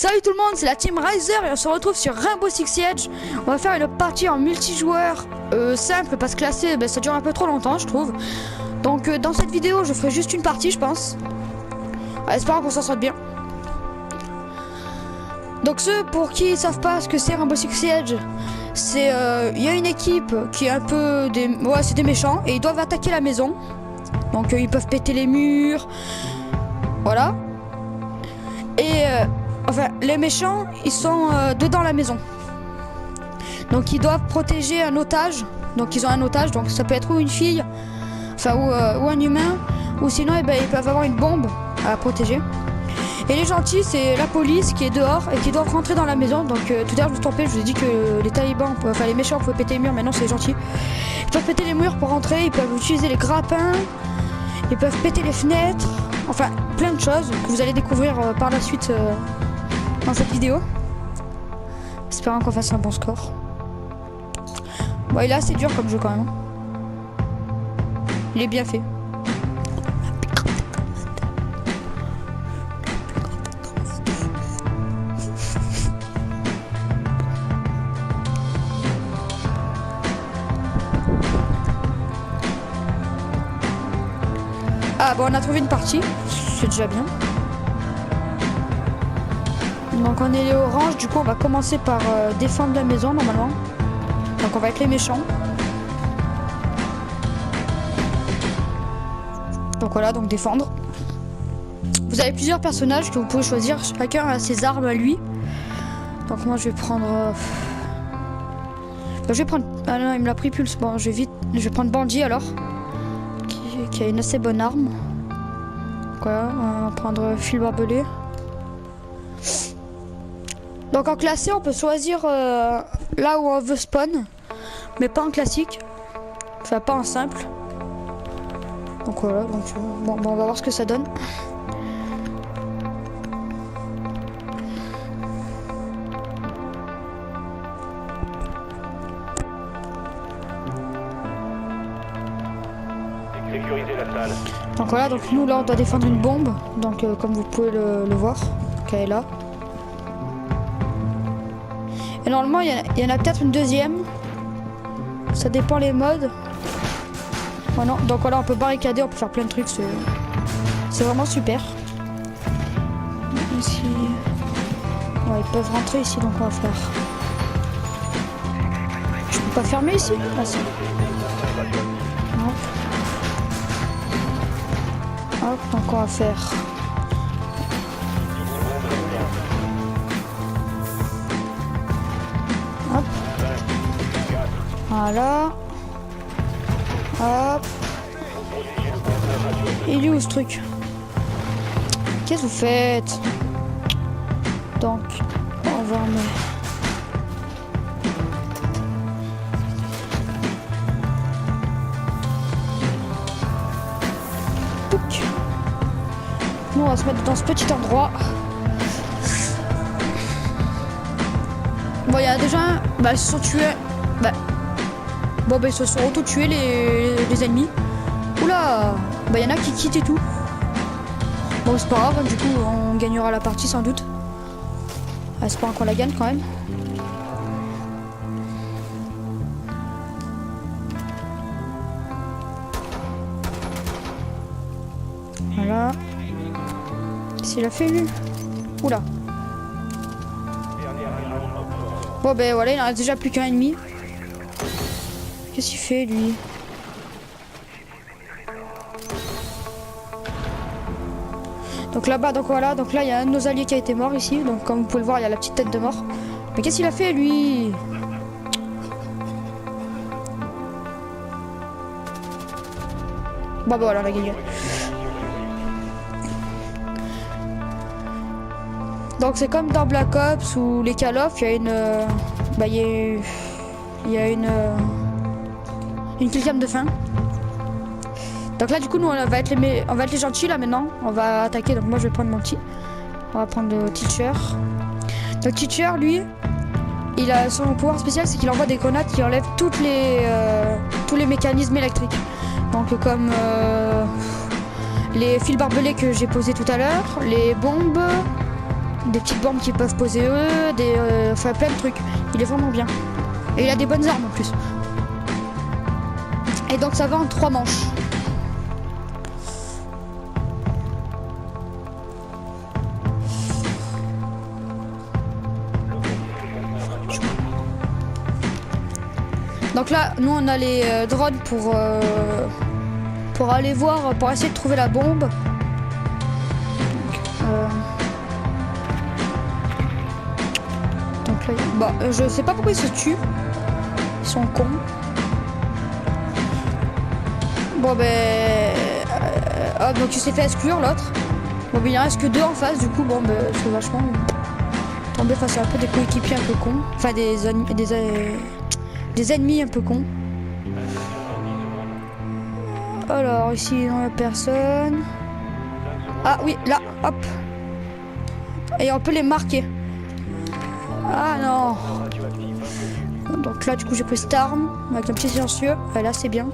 Salut tout le monde, c'est la team Riser et on se retrouve sur Rainbow Six Siege. On va faire une partie en multijoueur simple parce que classé, ça dure un peu trop longtemps je trouve. Donc dans cette vidéo je ferai juste une partie je pense. Espérons qu'on s'en sorte bien. Donc ceux pour qui ne savent pas ce que c'est Rainbow Six Siege, c'est il y a une équipe qui est un peu des... Ouais, c'est des méchants et ils doivent attaquer la maison. Donc ils peuvent péter les murs. Voilà. Et enfin les méchants ils sont dedans la maison. Donc ils doivent protéger un otage. Donc ils ont un otage, donc ça peut être ou une fille, enfin ou un humain, ou sinon ils peuvent avoir une bombe à protéger. Et les gentils c'est la police qui est dehors et qui doivent rentrer dans la maison. Donc tout à l'heure je me suis trompé, je vous ai dit que les talibans, enfin les méchants pouvaient péter les murs, mais non c'est les gentils. Ils peuvent péter les murs pour rentrer, ils peuvent utiliser les grappins, ils peuvent péter les fenêtres, enfin plein de choses que vous allez découvrir par la suite dans cette vidéo. Espérons qu'on fasse un bon score. Bon, il est assez dur comme jeu quand même. Il est bien fait. Ah bon, on a trouvé une partie, c'est déjà bien. Donc on est les oranges, du coup on va commencer par défendre la maison normalement. Donc on va être les méchants. Donc voilà, donc défendre. Vous avez plusieurs personnages que vous pouvez choisir, chacun a ses armes à lui. Donc moi je vais prendre... je vais prendre... Ah non, il me l'a pris Pulse, bon je vais prendre Bandit alors. Qui a une assez bonne arme. Voilà, on va prendre fil barbelé. Donc en classé on peut choisir là où on veut spawn, mais pas en classique, enfin pas en simple. Donc voilà, donc bon, on va voir ce que ça donne. Sécuriser la salle. Donc voilà, donc nous là on doit défendre une bombe, donc comme vous pouvez le voir, qu'elle est là. Et normalement il y en a peut-être une deuxième. Ça dépend les modes. Oh non, donc voilà on peut barricader, on peut faire plein de trucs, c'est vraiment super. Ici. Ouais, ils peuvent rentrer ici, donc on va faire. Je peux pas fermer ici? Ah si. Hop. Hop, donc on va faire. Hop. Voilà. Hop. Il est où ce truc? Qu'est-ce que vous faites? Donc, on va remettre. Nous on va se mettre dans ce petit endroit. Bon, il y a déjà un. Ils se sont tués. Bon, ils se sont auto-tués les ennemis. Oula! Il y en a qui quittent et tout. Bon, c'est pas grave, hein, du coup, on gagnera la partie sans doute. Espérons qu'on la gagne quand même. Voilà. S'il a fait lui. Oula. Bon voilà, il en reste déjà plus qu'un ennemi. Qu'est-ce qu'il fait lui? Donc là-bas, donc voilà, donc là il y a un de nos alliés qui a été mort ici. Donc comme vous pouvez le voir, il y a la petite tête de mort. Mais qu'est-ce qu'il a fait lui? Bon voilà, on a gagné. Donc c'est comme dans Black Ops ou les Call of, il y a une... il y a une killcam de fin. Donc là du coup nous on va être les gentils là maintenant. On va attaquer, donc moi je vais prendre mon petit. On va prendre le Teacher. Donc Teacher lui, il a son pouvoir spécial, c'est qu'il envoie des grenades qui enlèvent tous les mécanismes électriques. Donc comme les fils barbelés que j'ai posés tout à l'heure, les bombes, Des petites bombes qui peuvent poser eux, enfin plein de trucs. Il est vraiment bien. Et il a des bonnes armes en plus. Et donc ça va en 3 manches. Donc là, nous on a les drones pour aller voir, pour essayer de trouver la bombe. Donc, donc là, bah, je sais pas pourquoi ils se tuent. Ils sont cons. Bon ben, donc il s'est fait exclure l'autre. Bon ben il en reste que 2 en face, du coup bon ben c'est vachement tombé face à un peu des coéquipiers un peu cons, enfin des ennemis un peu cons. Alors ici il n'y a personne. Ah oui là, hop. Et on peut les marquer. Ah non. Donc là du coup j'ai pris cette arme avec un petit silencieux. Et là c'est bien.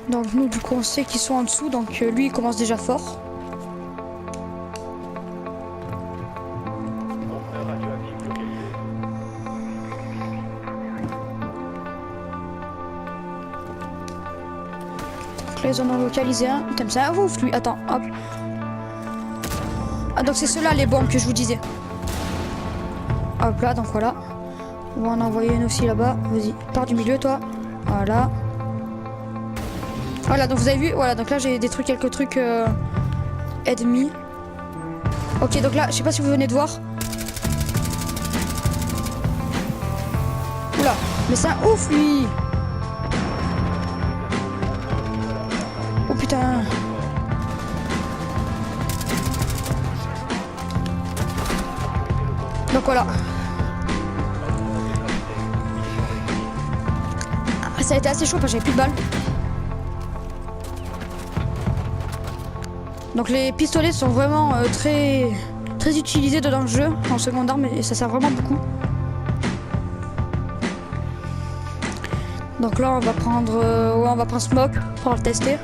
Donc nous du coup on sait qu'ils sont en dessous, donc lui il commence déjà fort. Donc là ils en ont localisé un. Putain c'est un ouf lui, attends hop. Ah donc c'est ceux-là les bombes que je vous disais. Hop là donc voilà. On va en envoyer une aussi là-bas, vas-y, pars du milieu toi. Voilà. Voilà, donc vous avez vu, voilà, donc là j'ai détruit quelques trucs ennemis. Ok, donc là, je sais pas si vous venez de voir. Oula, mais c'est un ouf lui. Oh putain. Donc voilà. Ça a été assez chaud parce que j'avais plus de balles. Donc les pistolets sont vraiment très utilisés dans le jeu en seconde arme et ça sert vraiment beaucoup. Donc là on va prendre on va prendre Smoke pour le tester.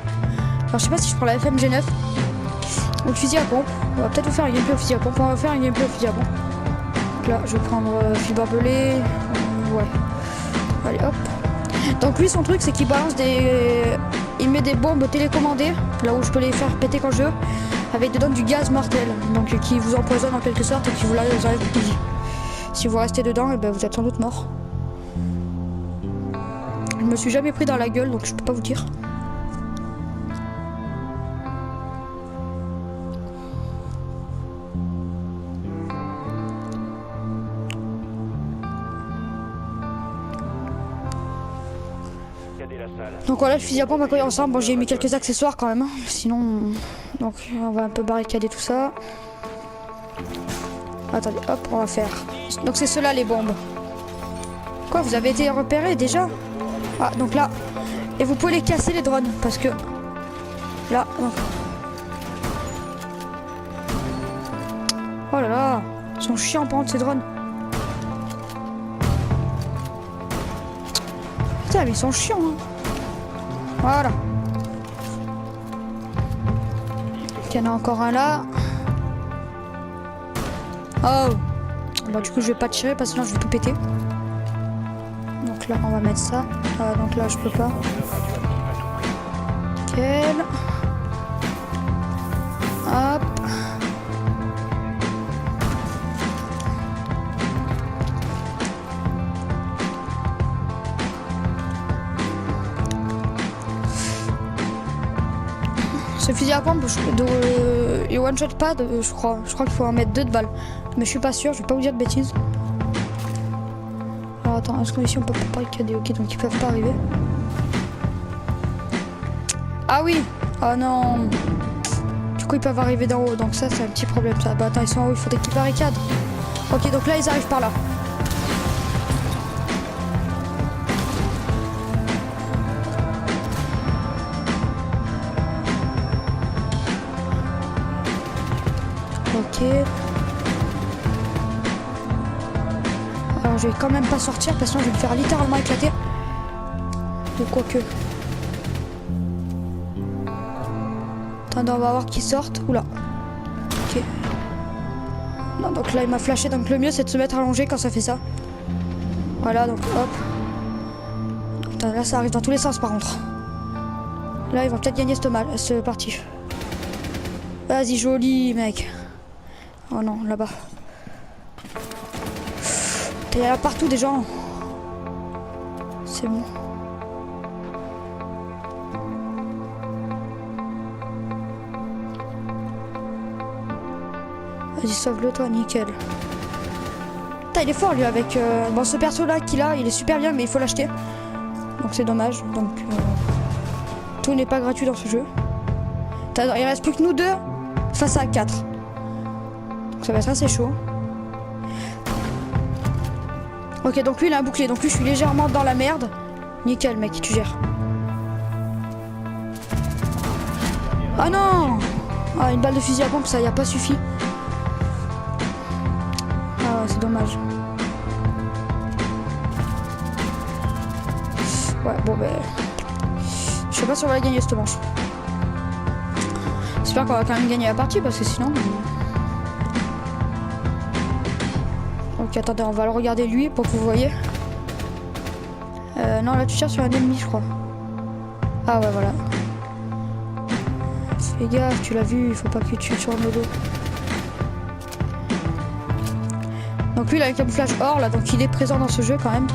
Alors je sais pas si je prends la FMG9 ou le fusil à pompe. On va peut-être vous faire un gameplay au fusil à pompe. On va faire un gameplay au fusil à pompe. Donc là je vais prendre fusil barbelé. Ouais. Allez hop. Donc lui son truc c'est qu'il balance il met des bombes télécommandées, là où je peux les faire péter quand je veux, avec dedans du gaz mortel, donc qui vous empoisonne en quelque sorte et qui vous enlève beaucoup de vie. Si vous restez dedans, et ben vous êtes sans doute mort. Je me suis jamais pris dans la gueule, donc je peux pas vous dire. Donc voilà, le fusil à pompe à quoi il ressemble. Bon, j'ai mis quelques accessoires quand même, hein. Sinon, donc on va un peu barricader tout ça. Attendez, hop, on va faire. Donc c'est ceux-là les bombes. Quoi, vous avez été repérés déjà? Ah, donc là, et vous pouvez les casser les drones parce que là, donc. Oh là là, ils sont chiants par contre ces drones. Putain, mais ils sont chiants. Hein. Voilà. Il y en a encore un là. Oh. Bon, du coup, je vais pas tirer parce que sinon je vais tout péter. Donc là, on va mettre ça. Donc là, je peux pas. Nickel. Hop. Ce fusil à pompe, il one shot pas, je crois. Je crois qu'il faut en mettre 2 de balles. Mais je suis pas sûr, je vais pas vous dire de bêtises. Alors attends, est-ce qu'ici on peut pas barricader? Ok, donc ils peuvent pas arriver. Ah oui! Ah non! Du coup ils peuvent arriver d'en haut, donc ça c'est un petit problème ça. Bah attends, ils sont en haut, il faudrait qu'ils barricadent. Ok, donc là ils arrivent par là. Ok. Alors je vais quand même pas sortir parce que sinon je vais me faire littéralement éclater. De quoi que. Attendez, on va voir qu'ils sortent. Oula. Ok. Non, donc là il m'a flashé, donc le mieux c'est de se mettre allongé quand ça fait ça. Voilà, donc hop. Putain, là ça arrive dans tous les sens par contre. Là ils vont peut-être gagner ce parti. Vas-y, joli mec. Oh non, là-bas. Il y a là partout des gens. C'est bon. Vas-y, sauve-le toi, nickel. Putain, il est fort lui avec... Bon, ce perso là qu'il a, il est super bien, mais il faut l'acheter. Donc c'est dommage. Donc tout n'est pas gratuit dans ce jeu. Il reste plus que nous deux face à 4. Donc ça va être assez chaud. Ok, donc lui il a un bouclier, donc lui je suis légèrement dans la merde. Nickel mec, tu gères. Ah non! Ah, une balle de fusil à pompe, ça y a pas suffi. Ah ouais, c'est dommage. Ouais, bon ben... Je sais pas si on va la gagner cette manche. J'espère qu'on va quand même gagner la partie parce que sinon... Ok, attendez, on va le regarder lui pour que vous voyez. Non, là tu tires sur un ennemi, je crois. Ah ouais, voilà. Fais gaffe, tu l'as vu, il faut pas que tu tues sur le dos. Donc lui, il a un camouflage or, là, donc il est présent dans ce jeu quand même.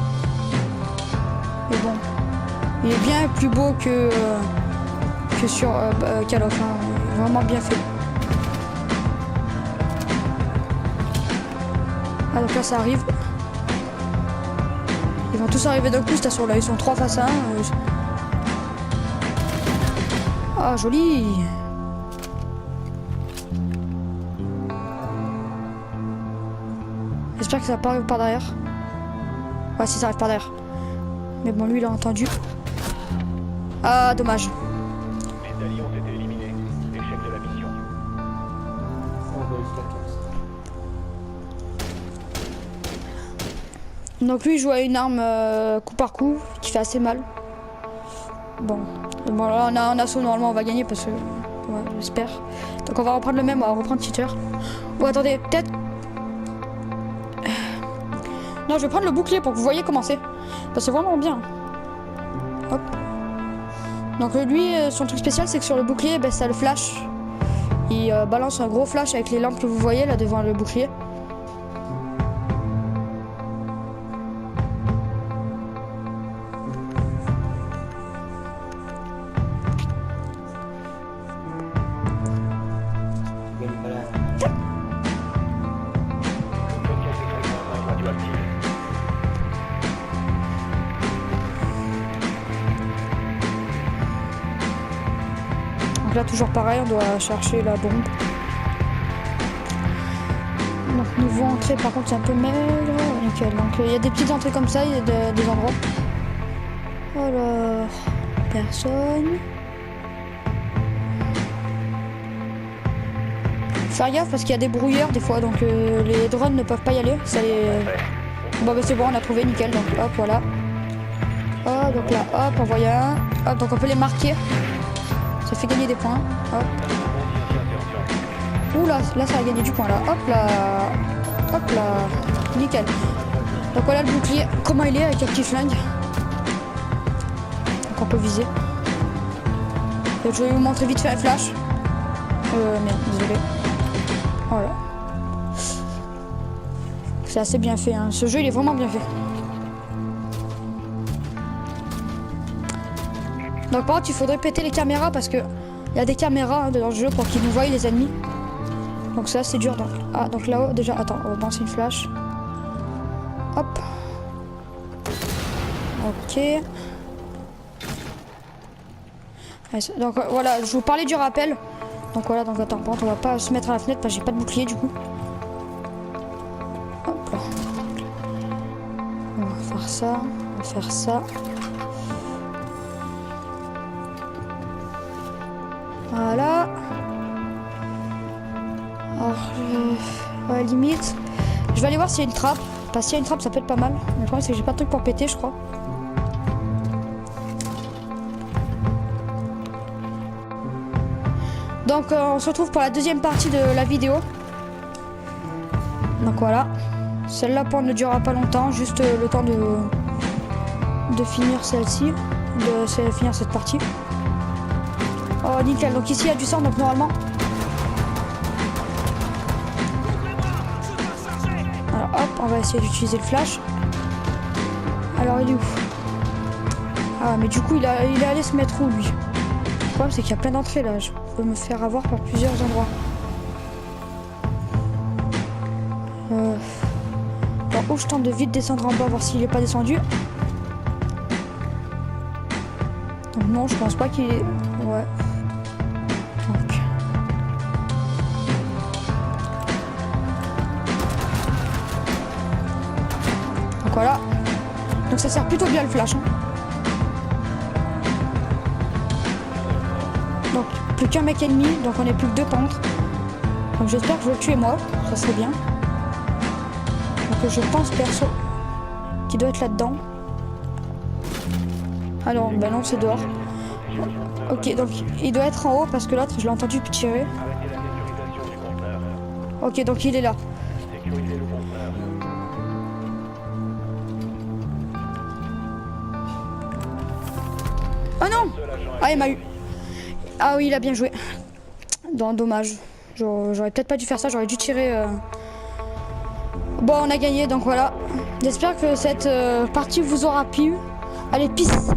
Mais bon, il est bien plus beau que sur Call of, hein. Il est vraiment bien fait. Ah donc là ça arrive. Ils vont tous arriver d'un coup, cette façon là, ils sont 3 face à 1. Ah joli. J'espère que ça va pas arriver par derrière. Ouais si ça arrive par derrière. Mais bon lui il a entendu. Ah dommage. Les alliés ont été éliminés. Échec de la mission. Donc lui il joue à une arme coup par coup qui fait assez mal. Bon là on a un assaut, normalement on va gagner parce que ouais, j'espère. Donc on va reprendre le même, on va reprendre Teacher. Oh attendez, peut-être. Non, je vais prendre le bouclier pour que vous voyez comment c'est. Parce que c'est vraiment bien. Hop. Donc lui son truc spécial c'est que sur le bouclier ben, ça le flash. Il balance un gros flash avec les lampes que vous voyez là devant le bouclier. Donc là toujours pareil, on doit chercher la bombe. Donc niveau entrée par contre c'est un peu maigre. Nickel. Donc il y a des petites entrées comme ça, il y a des endroits. Alors, personne. Faire gaffe parce qu'il y a des brouilleurs des fois, donc les drones ne peuvent pas y aller. Ça les... Bon bah c'est bon, on a trouvé, nickel. Donc hop, voilà. Oh, donc là, hop, on voit un. Hop, donc on peut les marquer. Ça fait gagner des points. Hop. Ouh là, là ça a gagné du point là. Hop là. Hop là. Nickel. Donc voilà le bouclier. Comment il est avec un petit flingue. Donc on peut viser. Et je vais vous montrer vite fait un flash. Merde, désolé. Voilà. C'est assez bien fait, hein. Ce jeu il est vraiment bien fait. Donc par contre il faudrait péter les caméras parce que il y a des caméras hein, dans le jeu pour qu'ils nous voient les ennemis. Donc ça c'est dur. Donc, ah donc là-haut déjà, attends, on va lancer une flash. Hop. Ok. Donc voilà, je vous parlais du rappel. Donc voilà, donc attends, on va pas se mettre à la fenêtre parce que j'ai pas de bouclier du coup. Hop là. On va faire ça, on va faire ça. Voilà. Alors, ouais, limite, je vais aller voir s'il y a une trappe. Parce qu'il y a une trappe, ça peut être pas mal. Mais le problème, c'est que j'ai pas de truc pour péter, je crois. Donc on se retrouve pour la deuxième partie de la vidéo. Donc voilà. Celle-là ne durera pas longtemps, juste le temps de finir celle-ci, de finir cette partie. Oh nickel, donc ici il y a du sang, donc normalement. Alors hop, on va essayer d'utiliser le flash. Alors il est où? Ah mais du coup il est allé se mettre où lui? Le problème c'est qu'il y a plein d'entrées là, je peux me faire avoir par plusieurs endroits. Alors où je tente de vite descendre en bas, voir s'il est pas descendu. Donc non, je pense pas qu'il est... Ouais. Donc voilà. Donc ça sert plutôt bien le flash. Hein. Donc plus qu'un mec ennemi, donc on est plus que 2 peintres. Donc j'espère que je vais le tuer moi, ça serait bien. Donc je pense perso qu'il doit être là-dedans. Ah non, ben non c'est dehors. Ok, donc il doit être en haut parce que l'autre je l'ai entendu tirer. Ok, donc il est là. Oh non! Ah il m'a eu. Ah oui il a bien joué. Dommage. J'aurais peut-être pas dû faire ça, j'aurais dû tirer... Bon on a gagné donc voilà. J'espère que cette partie vous aura plu. Allez peace!